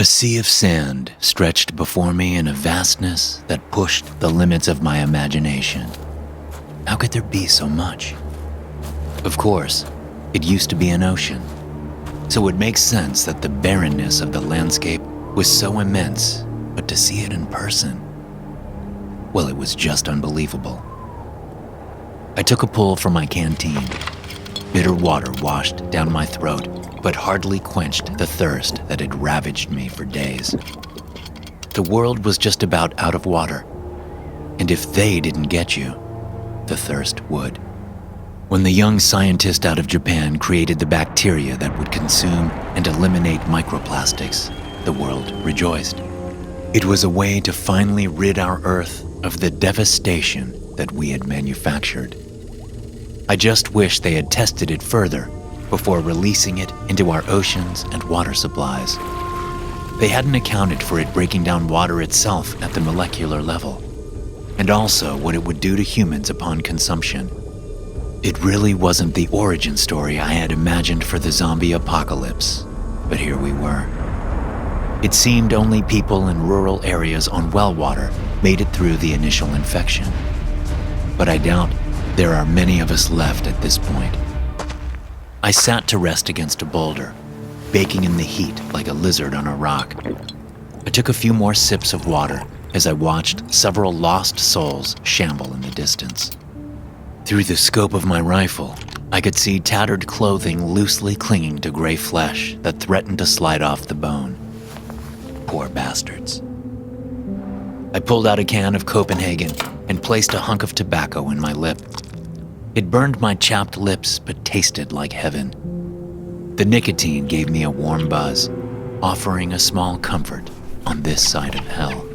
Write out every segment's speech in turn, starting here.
A sea of sand stretched before me in a vastness that pushed the limits of my imagination. How could there be so much? Of course, it used to be an ocean, so it makes sense that the barrenness of the landscape was so immense, but to see it in person, well, it was just unbelievable. I took a pull from my canteen. Bitter water washed down my throat, but hardly quenched the thirst that had ravaged me for days. The world was just about out of water, and if they didn't get you, the thirst would. When the young scientist out of Japan created the bacteria that would consume and eliminate microplastics, the world rejoiced. It was a way to finally rid our Earth of the devastation that we had manufactured. I just wish they had tested it further before releasing it into our oceans and water supplies. They hadn't accounted for it breaking down water itself at the molecular level, and also what it would do to humans upon consumption. It really wasn't the origin story I had imagined for the zombie apocalypse, but here we were. It seemed only people in rural areas on well water made it through the initial infection. But I doubt there are many of us left at this point. I sat to rest against a boulder, baking in the heat like a lizard on a rock. I took a few more sips of water as I watched several lost souls shamble in the distance. Through the scope of my rifle, I could see tattered clothing loosely clinging to gray flesh that threatened to slide off the bone. Poor bastards. I pulled out a can of Copenhagen and placed a hunk of tobacco in my lip. It burned my chapped lips but tasted like heaven. The nicotine gave me a warm buzz, offering a small comfort on this side of hell.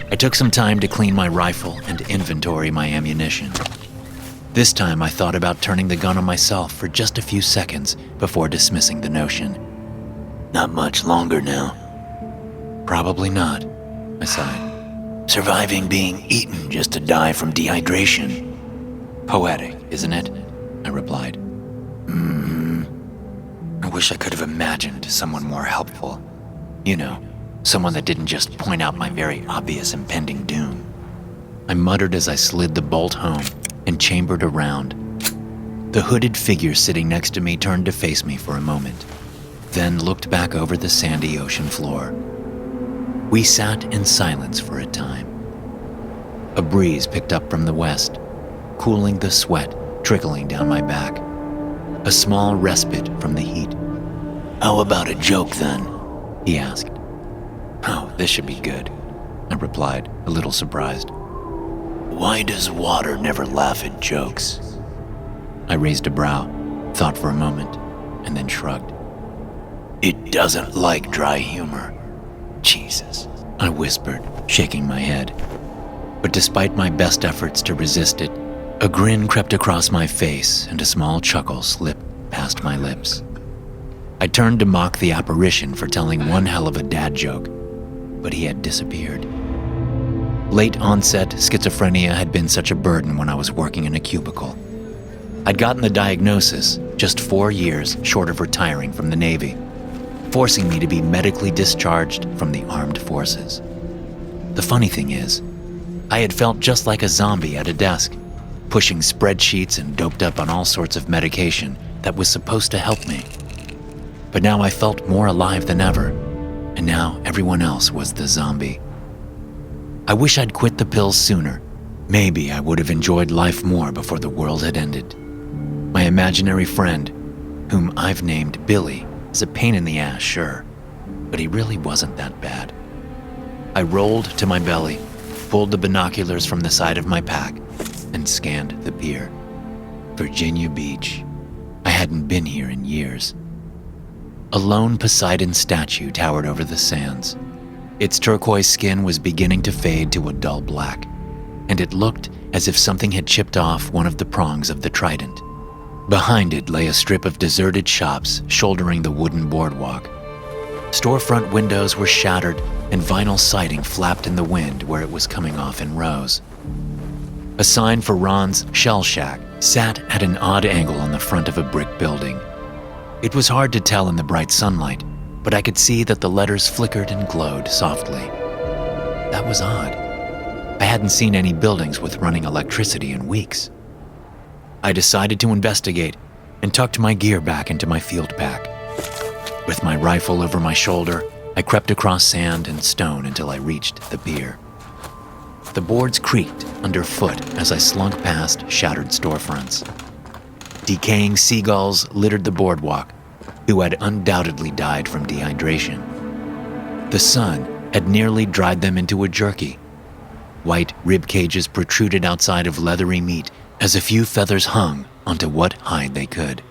I took some time to clean my rifle and inventory my ammunition. This time I thought about turning the gun on myself for just a few seconds before dismissing the notion. Not much longer now. Probably not, I sighed. Surviving being eaten just to die from dehydration. Poetic, isn't it? I replied. I wish I could have imagined someone more helpful. You know, someone that didn't just point out my very obvious impending doom. I muttered as I slid the bolt home and chambered around. The hooded figure sitting next to me turned to face me for a moment, then looked back over the sandy ocean floor. We sat in silence for a time. A breeze picked up from the west, cooling the sweat trickling down my back. A small respite from the heat. How about a joke then? He asked. Oh, this should be good, I replied, a little surprised. Why does water never laugh at jokes? I raised a brow, thought for a moment, and then shrugged. It doesn't like dry humor. Jesus, I whispered, shaking my head. But despite my best efforts to resist it, a grin crept across my face and a small chuckle slipped past my lips. I turned to mock the apparition for telling one hell of a dad joke, but he had disappeared. Late onset schizophrenia had been such a burden when I was working in a cubicle. I'd gotten the diagnosis just 4 years short of retiring from the Navy, forcing me to be medically discharged from the armed forces. The funny thing is, I had felt just like a zombie at a desk, pushing spreadsheets and doped up on all sorts of medication that was supposed to help me. But now I felt more alive than ever, and now everyone else was the zombie. I wish I'd quit the pills sooner. Maybe I would have enjoyed life more before the world had ended. My imaginary friend, whom I've named Billy, is a pain in the ass, sure, but he really wasn't that bad. I rolled to my belly, pulled the binoculars from the side of my pack, and scanned the pier. Virginia Beach. I hadn't been here in years. A lone Poseidon statue towered over the sands. Its turquoise skin was beginning to fade to a dull black, and it looked as if something had chipped off one of the prongs of the trident. Behind it lay a strip of deserted shops shouldering the wooden boardwalk. Storefront windows were shattered and vinyl siding flapped in the wind where it was coming off in rows. A sign for Ron's Shell Shack sat at an odd angle on the front of a brick building. It was hard to tell in the bright sunlight, but I could see that the letters flickered and glowed softly. That was odd. I hadn't seen any buildings with running electricity in weeks. I decided to investigate and tucked my gear back into my field pack. With my rifle over my shoulder, I crept across sand and stone until I reached the pier. The boards creaked underfoot as I slunk past shattered storefronts. Decaying seagulls littered the boardwalk, who had undoubtedly died from dehydration. The sun had nearly dried them into a jerky. White rib cages protruded outside of leathery meat as a few feathers hung onto what hide they could.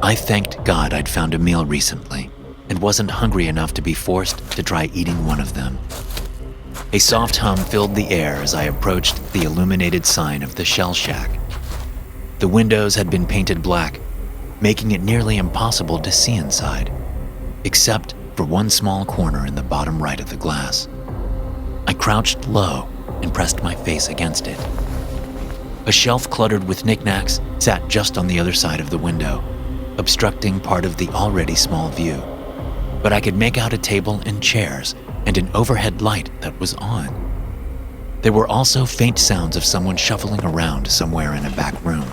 I thanked God I'd found a meal recently and wasn't hungry enough to be forced to try eating one of them. A soft hum filled the air as I approached the illuminated sign of the Shell Shack. The windows had been painted black, making it nearly impossible to see inside, except for one small corner in the bottom right of the glass. I crouched low and pressed my face against it. A shelf cluttered with knickknacks sat just on the other side of the window, obstructing part of the already small view. But I could make out a table and chairs and an overhead light that was on. There were also faint sounds of someone shuffling around somewhere in a back room.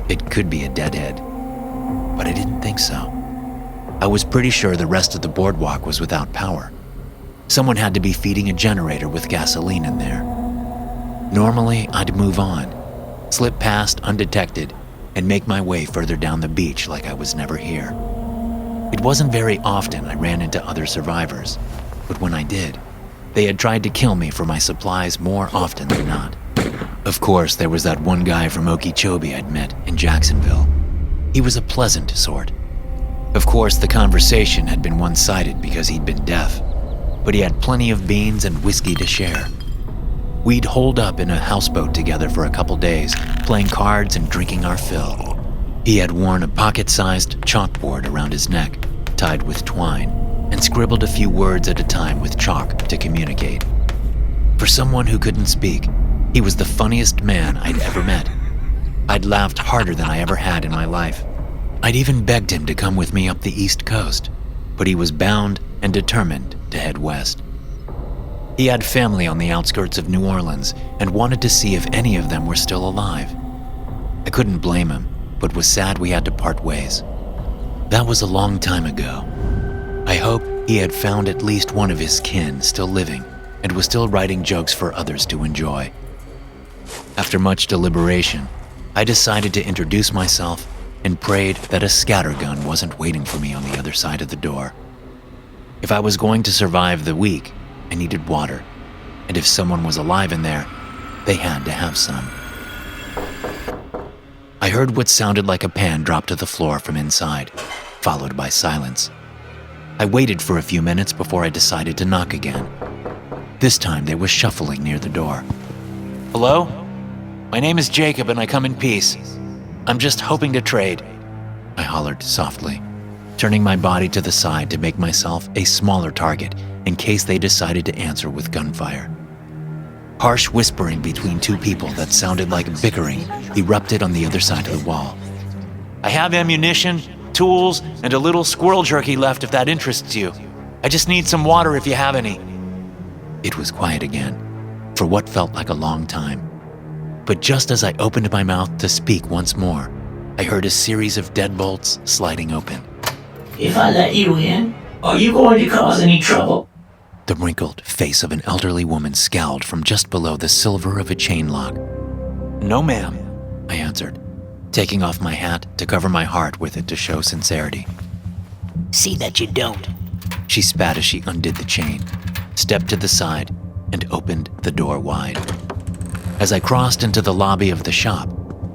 It could be a deadhead, but I didn't think so. I was pretty sure the rest of the boardwalk was without power. Someone had to be feeding a generator with gasoline in there. Normally, I'd move on, slip past undetected, and make my way further down the beach like I was never here. It wasn't very often I ran into other survivors, but when I did, they had tried to kill me for my supplies more often than not. Of course, there was that one guy from Okeechobee I'd met in Jacksonville. He was a pleasant sort. Of course, the conversation had been one-sided because he'd been deaf, but he had plenty of beans and whiskey to share. We'd holed up in a houseboat together for a couple days, playing cards and drinking our fill. He had worn a pocket-sized chalkboard around his neck, tied with twine, and scribbled a few words at a time with chalk to communicate. For someone who couldn't speak, he was the funniest man I'd ever met. I'd laughed harder than I ever had in my life. I'd even begged him to come with me up the East Coast, but he was bound and determined to head west. He had family on the outskirts of New Orleans and wanted to see if any of them were still alive. I couldn't blame him, but was sad we had to part ways. That was a long time ago. I hope he had found at least one of his kin still living and was still writing jokes for others to enjoy. After much deliberation, I decided to introduce myself and prayed that a scattergun wasn't waiting for me on the other side of the door. If I was going to survive the week, I needed water, and if someone was alive in there, they had to have some. I heard what sounded like a pan drop to the floor from inside, followed by silence. I waited for a few minutes before I decided to knock again. This time there was shuffling near the door. "Hello? My name is Jacob and I come in peace. I'm just hoping to trade," I hollered softly, turning my body to the side to make myself a smaller target in case they decided to answer with gunfire. Harsh whispering between two people that sounded like bickering erupted on the other side of the wall. "I have ammunition, tools, and a little squirrel jerky left if that interests you. I just need some water if you have any." It was quiet again, for what felt like a long time. But just as I opened my mouth to speak once more, I heard a series of deadbolts sliding open. "If I let you in, are you going to cause any trouble?" The wrinkled face of an elderly woman scowled from just below the silver of a chain lock. "No, ma'am," I answered, taking off my hat to cover my heart with it to show sincerity. "See that you don't." She spat as she undid the chain, stepped to the side, and opened the door wide. As I crossed into the lobby of the shop,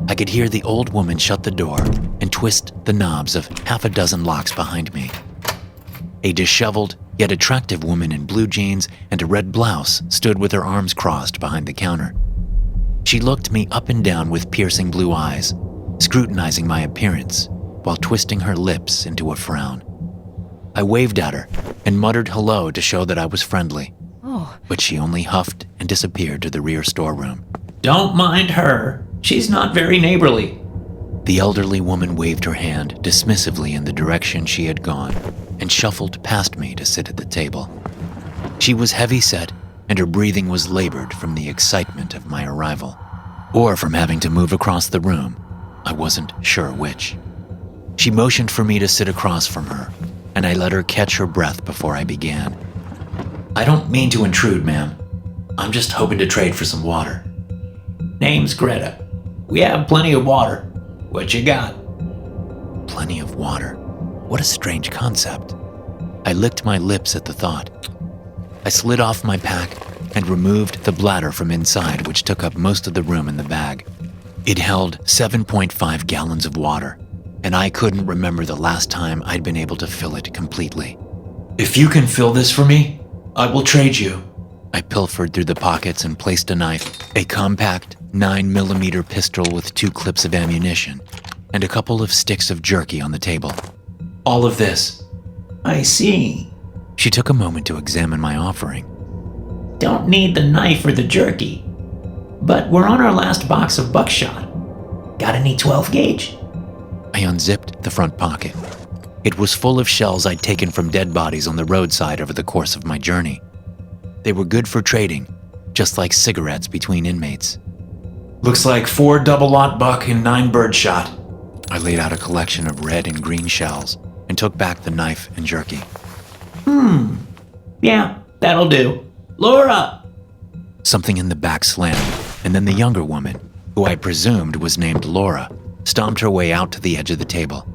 I could hear the old woman shut the door and twist the knobs of half a dozen locks behind me. A disheveled, yet attractive woman in blue jeans and a red blouse stood with her arms crossed behind the counter. She looked me up and down with piercing blue eyes, scrutinizing my appearance while twisting her lips into a frown. I waved at her and muttered hello to show that I was friendly, but she only huffed and disappeared to the rear storeroom. "Don't mind her. She's not very neighborly." The elderly woman waved her hand dismissively in the direction she had gone, and shuffled past me to sit at the table. She was heavy-set, and her breathing was labored from the excitement of my arrival, or from having to move across the room. I wasn't sure which. She motioned for me to sit across from her, and I let her catch her breath before I began. "I don't mean to intrude, ma'am. I'm just hoping to trade for some water." Name's Greta. We have plenty of water. What you got? Plenty of water? What a strange concept. I licked my lips at the thought. I slid off my pack and removed the bladder from inside, which took up most of the room in the bag. It held 7.5 gallons of water, and I couldn't remember the last time I'd been able to fill it completely. "If you can fill this for me, I will trade you." I pilfered through the pockets and placed a knife, a compact 9mm pistol with 2 clips of ammunition, and a couple of sticks of jerky on the table. "All of this." I see. She took a moment to examine my offering. Don't need the knife or the jerky. But we're on our last box of buckshot. Got any 12 gauge? I unzipped the front pocket. It was full of shells I'd taken from dead bodies on the roadside over the course of my journey. They were good for trading, just like cigarettes between inmates. "Looks like 4 double-aught buck and 9 birdshot." I laid out a collection of red and green shells and took back the knife and jerky. Yeah, that'll do. Laura! Something in the back slammed, and then the younger woman, who I presumed was named Laura, stomped her way out to the edge of the table.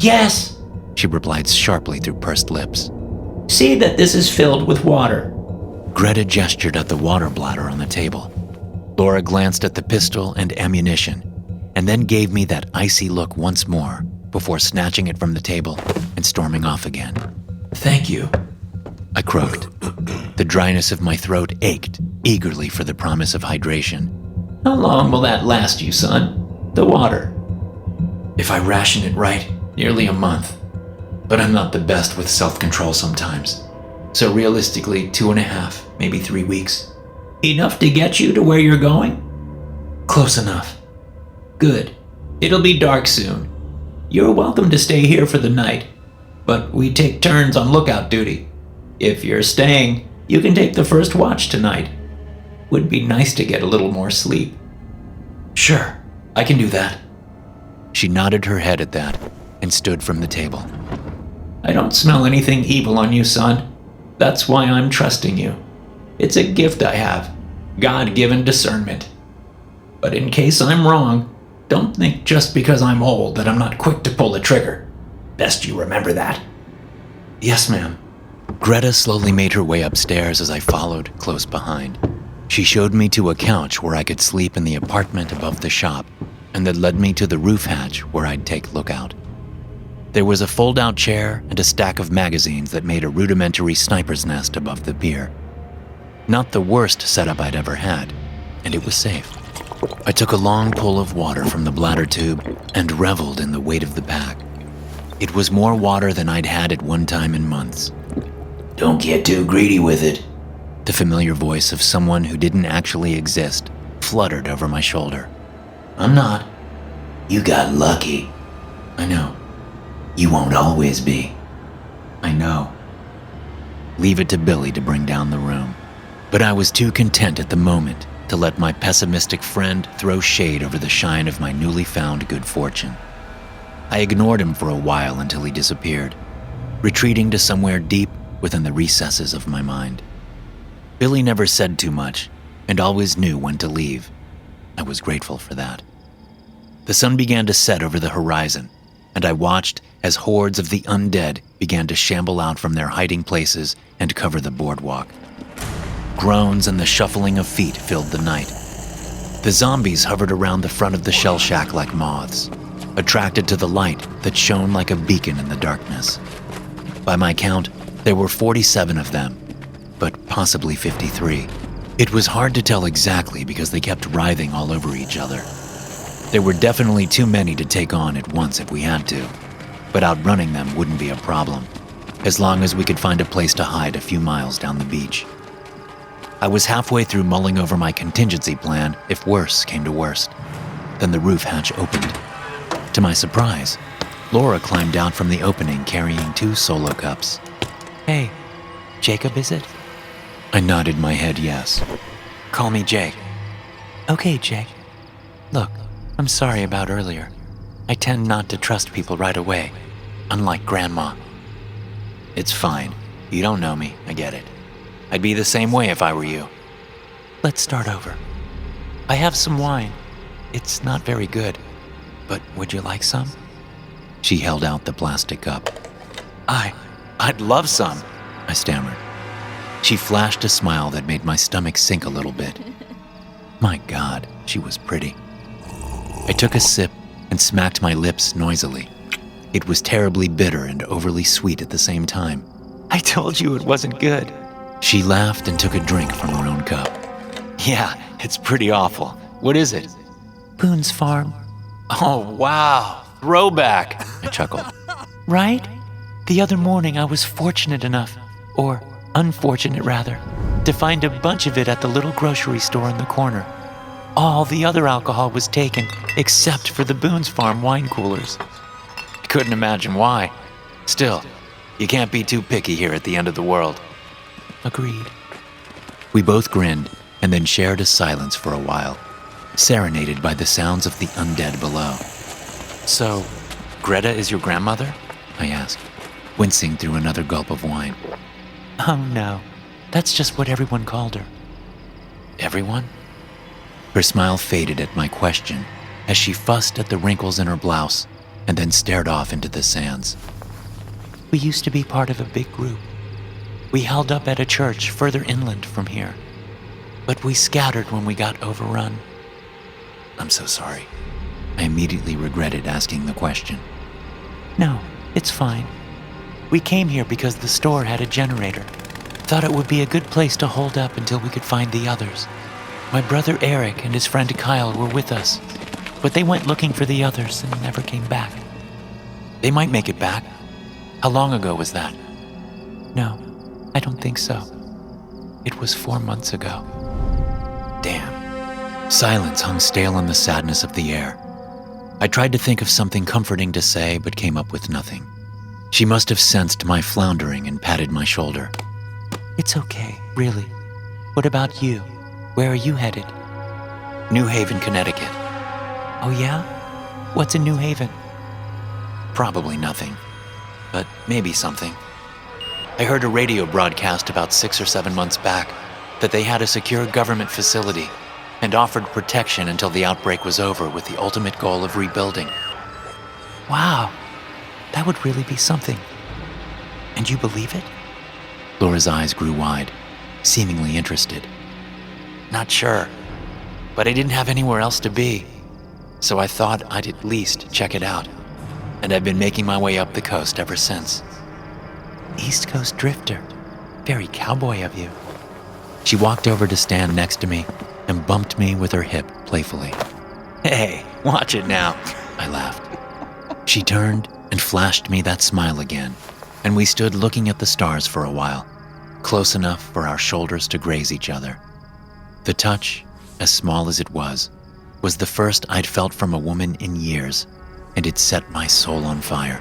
Yes! She replied sharply through pursed lips. See that this is filled with water. Greta gestured at the water bladder on the table. Laura glanced at the pistol and ammunition, and then gave me that icy look once more before snatching it from the table and storming off again. "Thank you," I croaked. The dryness of my throat ached eagerly for the promise of hydration. How long will that last you, son? The water. "If I ration it right, nearly a month. But I'm not the best with self-control sometimes. So realistically, 2.5, maybe 3 weeks." Enough to get you to where you're going? "Close enough." Good. It'll be dark soon. You're welcome to stay here for the night, but we take turns on lookout duty. If you're staying, you can take the first watch tonight. Would be nice to get a little more sleep. "Sure, I can do that." She nodded her head at that and stood from the table. I don't smell anything evil on you, son. That's why I'm trusting you. It's a gift I have, God-given discernment. But in case I'm wrong, don't think just because I'm old that I'm not quick to pull the trigger. Best you remember that. "Yes, ma'am." Greta slowly made her way upstairs as I followed close behind. She showed me to a couch where I could sleep in the apartment above the shop, and then led me to the roof hatch where I'd take lookout. There was a fold-out chair and a stack of magazines that made a rudimentary sniper's nest above the pier. Not the worst setup I'd ever had, and it was safe. I took a long pull of water from the bladder tube and reveled in the weight of the pack. It was more water than I'd had at one time in months. Don't get too greedy with it. The familiar voice of someone who didn't actually exist fluttered over my shoulder. I'm not. You got lucky. I know. You won't always be. I know. Leave it to Billy to bring down the room. But I was too content at the moment to let my pessimistic friend throw shade over the shine of my newly found good fortune. I ignored him for a while until he disappeared, retreating to somewhere deep within the recesses of my mind. Billy never said too much and always knew when to leave. I was grateful for that. The sun began to set over the horizon, and I watched as hordes of the undead began to shamble out from their hiding places and cover the boardwalk. Groans and the shuffling of feet filled the night. The zombies hovered around the front of the shell shack like moths, attracted to the light that shone like a beacon in the darkness. By my count, there were 47 of them, but possibly 53. It was hard to tell exactly because they kept writhing all over each other. There were definitely too many to take on at once if we had to, but outrunning them wouldn't be a problem, as long as we could find a place to hide a few miles down the beach. I was halfway through mulling over my contingency plan if worse came to worst. Then the roof hatch opened. To my surprise, Laura climbed out from the opening carrying 2 solo cups. Hey, Jacob, is it? I nodded my head yes. Call me Jake. Okay, Jake. Look, I'm sorry about earlier. I tend not to trust people right away, unlike Grandma. It's fine. You don't know me, I get it. I'd be the same way if I were you. Let's start over. I have some wine. It's not very good, but would you like some? She held out the plastic cup. I'd love some, I stammered. She flashed a smile that made my stomach sink a little bit. My God, she was pretty. I took a sip and smacked my lips noisily. It was terribly bitter and overly sweet at the same time. I told you it wasn't good. She laughed and took a drink from her own cup. Yeah, it's pretty awful. What is it? Boone's Farm. Oh, wow. Throwback, I chuckled. Right? The other morning I was fortunate enough, or unfortunate rather, to find a bunch of it at the little grocery store in the corner. All the other alcohol was taken, except for the Boone's Farm wine coolers. Couldn't imagine why. Still, you can't be too picky here at the end of the world. Agreed. We both grinned and then shared a silence for a while, serenaded by the sounds of the undead below. So, Greta is your grandmother? I asked, wincing through another gulp of wine. Oh no, that's just what everyone called her. Everyone? Her smile faded at my question as she fussed at the wrinkles in her blouse and then stared off into the sands. We used to be part of a big group. We held up at a church further inland from here, but we scattered when we got overrun. I'm so sorry. I immediately regretted asking the question. No, it's fine. We came here because the store had a generator. Thought it would be a good place to hold up until we could find the others. My brother Eric and his friend Kyle were with us, but they went looking for the others and never came back. They might make it back. How long ago was that? No, I don't think so. It was 4 months ago. Damn. Silence hung stale in the sadness of the air. I tried to think of something comforting to say, but came up with nothing. She must have sensed my floundering and patted my shoulder. It's okay, really. What about you? Where are you headed? New Haven, Connecticut. Oh yeah? What's in New Haven? Probably nothing, but maybe something. I heard a radio broadcast about 6 or 7 months back that they had a secure government facility and offered protection until the outbreak was over with the ultimate goal of rebuilding. Wow, that would really be something. And you believe it? Laura's eyes grew wide, seemingly interested. Not sure, but I didn't have anywhere else to be, so I thought I'd at least check it out, and I've been making my way up the coast ever since. East Coast drifter. Very cowboy of you. She walked over to stand next to me and bumped me with her hip playfully. Hey, watch it now, I laughed. She turned and flashed me that smile again, and we stood looking at the stars for a while, close enough for our shoulders to graze each other. The touch, as small as it was the first I'd felt from a woman in years, and it set my soul on fire.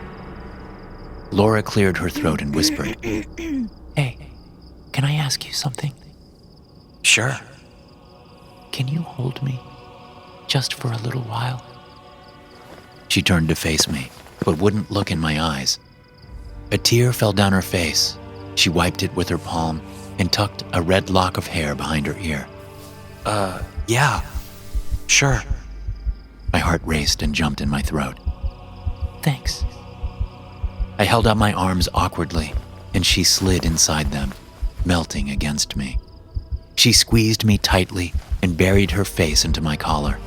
Laura cleared her throat and whispered, Hey, can I ask you something? Sure. Can you hold me? Just for a little while? She turned to face me, but wouldn't look in my eyes. A tear fell down her face. She wiped it with her palm and tucked a red lock of hair behind her ear. Yeah, sure. My heart raced and jumped in my throat. Thanks. I held out my arms awkwardly, and she slid inside them, melting against me. She squeezed me tightly and buried her face into my collar.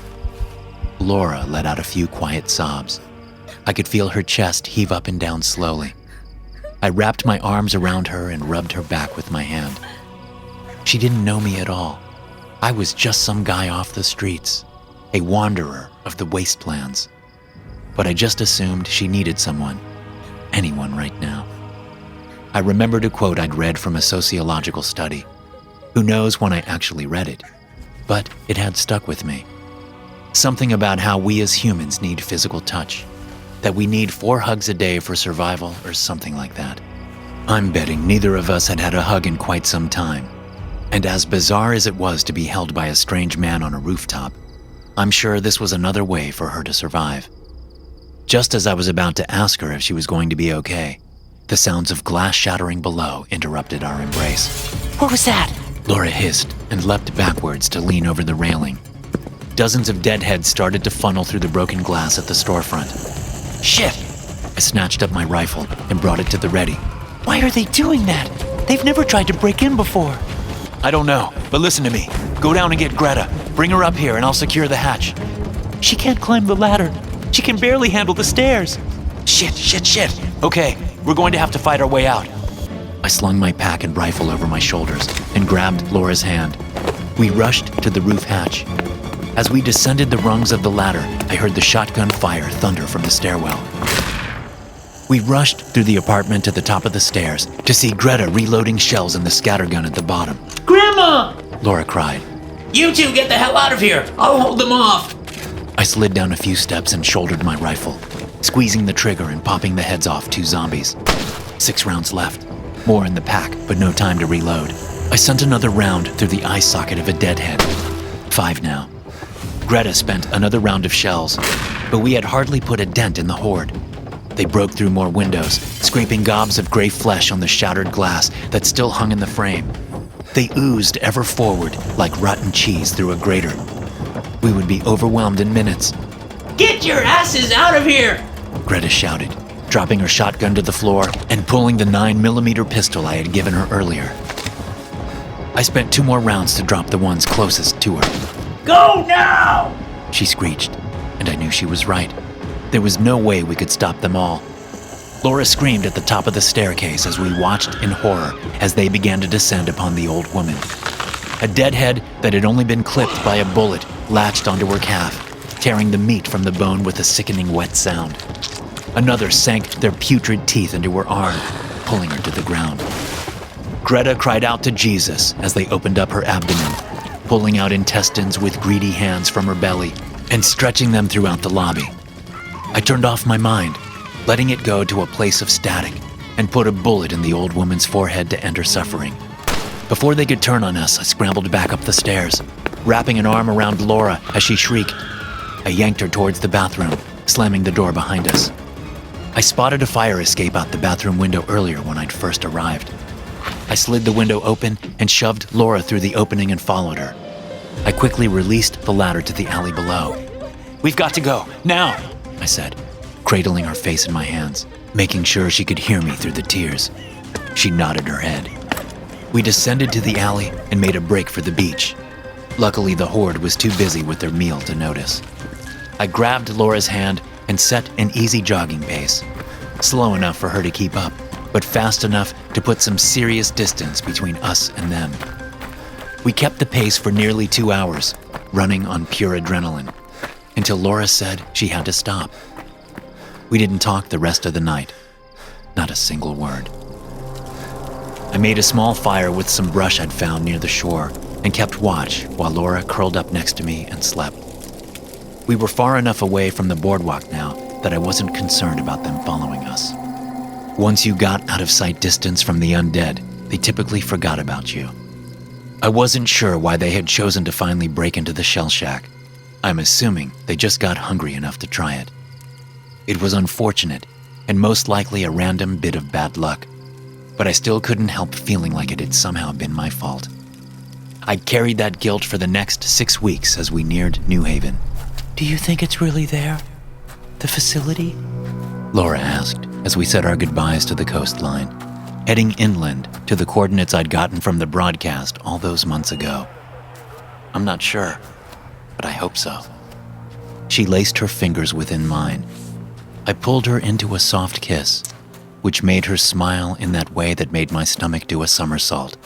Laura let out a few quiet sobs. I could feel her chest heave up and down slowly. I wrapped my arms around her and rubbed her back with my hand. She didn't know me at all. I was just some guy off the streets, a wanderer of the wastelands. But I just assumed she needed someone, anyone right now. I remembered a quote I'd read from a sociological study. Who knows when I actually read it, but it had stuck with me. Something about how we as humans need physical touch. that we need 4 hugs a day for survival or something like that. I'm betting neither of us had had a hug in quite some time. And as bizarre as it was to be held by a strange man on a rooftop, I'm sure this was another way for her to survive. Just as I was about to ask her if she was going to be okay, the sounds of glass shattering below interrupted our embrace. What was that? Laura hissed and leapt backwards to lean over the railing. Dozens of deadheads started to funnel through the broken glass at the storefront. Shit! I snatched up my rifle and brought it to the ready. Why are they doing that? They've never tried to break in before. I don't know, but listen to me. Go down and get Greta. Bring her up here and I'll secure the hatch. She can't climb the ladder. She can barely handle the stairs. Shit. Okay, we're going to have to fight our way out. I slung my pack and rifle over my shoulders and grabbed Laura's hand. We rushed to the roof hatch. As we descended the rungs of the ladder, I heard the shotgun fire thunder from the stairwell. We rushed through the apartment to the top of the stairs to see Greta reloading shells in the scattergun at the bottom. Grandma! Laura cried. You two get the hell out of here! I'll hold them off! I slid down a few steps and shouldered my rifle, squeezing the trigger and popping the heads off 2 zombies. 6 rounds left. More in the pack, but no time to reload. I sent another round through the eye socket of a deadhead. 5 now. Greta spent another round of shells, but we had hardly put a dent in the horde. They broke through more windows, scraping gobs of gray flesh on the shattered glass that still hung in the frame. They oozed ever forward like rotten cheese through a grater. We would be overwhelmed in minutes. Get your asses out of here! Greta shouted, dropping her shotgun to the floor and pulling the 9mm pistol I had given her earlier. I spent 2 more rounds to drop the ones closest to her. Go now! She screeched, and I knew she was right. There was no way we could stop them all. Laura screamed at the top of the staircase as we watched in horror as they began to descend upon the old woman. A deadhead that had only been clipped by a bullet latched onto her calf, tearing the meat from the bone with a sickening wet sound. Another sank their putrid teeth into her arm, pulling her to the ground. Greta cried out to Jesus as they opened up her abdomen, pulling out intestines with greedy hands from her belly and stretching them throughout the lobby. I turned off my mind, letting it go to a place of static, and put a bullet in the old woman's forehead to end her suffering. Before they could turn on us, I scrambled back up the stairs, wrapping an arm around Laura as she shrieked. I yanked her towards the bathroom, slamming the door behind us. I spotted a fire escape out the bathroom window earlier when I'd first arrived. I slid the window open and shoved Laura through the opening and followed her. I quickly released the ladder to the alley below. "We've got to go, now!" I said, cradling her face in my hands, making sure she could hear me through the tears. She nodded her head. We descended to the alley and made a break for the beach. Luckily, the horde was too busy with their meal to notice. I grabbed Laura's hand and set an easy jogging pace, slow enough for her to keep up, but fast enough to put some serious distance between us and them. We kept the pace for nearly 2 hours, running on pure adrenaline, until Laura said she had to stop. We didn't talk the rest of the night, not a single word. I made a small fire with some brush I'd found near the shore and kept watch while Laura curled up next to me and slept. We were far enough away from the boardwalk now that I wasn't concerned about them following us. Once you got out of sight distance from the undead, they typically forgot about you. I wasn't sure why they had chosen to finally break into the shell shack. I'm assuming they just got hungry enough to try it. It was unfortunate, and most likely a random bit of bad luck, but I still couldn't help feeling like it had somehow been my fault. I carried that guilt for the next 6 weeks as we neared New Haven. Do you think it's really there? The facility? Laura asked as we said our goodbyes to the coastline, heading inland to the coordinates I'd gotten from the broadcast all those months ago. I'm not sure, but I hope so. She laced her fingers within mine. I pulled her into a soft kiss, which made her smile in that way that made my stomach do a somersault,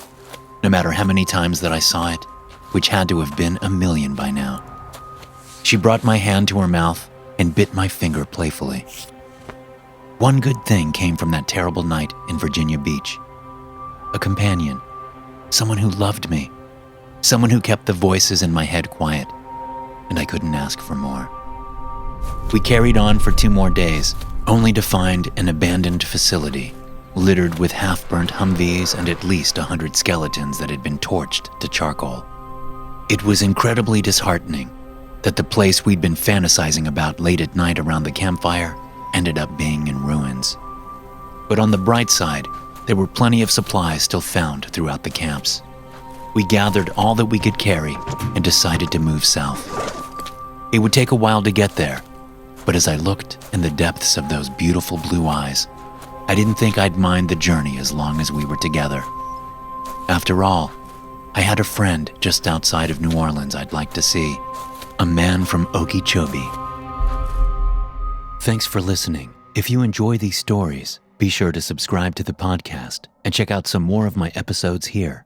no matter how many times that I saw it, which had to have been 1,000,000 by now. She brought my hand to her mouth and bit my finger playfully. One good thing came from that terrible night in Virginia Beach. A companion, someone who loved me, someone who kept the voices in my head quiet, and I couldn't ask for more. We carried on for 2 more days, only to find an abandoned facility, littered with half-burnt Humvees and at least 100 skeletons that had been torched to charcoal. It was incredibly disheartening that the place we'd been fantasizing about late at night around the campfire ended up being in ruins. But on the bright side, there were plenty of supplies still found throughout the camps. We gathered all that we could carry and decided to move south. It would take a while to get there, but as I looked in the depths of those beautiful blue eyes, I didn't think I'd mind the journey as long as we were together. After all, I had a friend just outside of New Orleans I'd like to see, a man from Okeechobee. Thanks for listening. If you enjoy these stories, be sure to subscribe to the podcast and check out some more of my episodes here.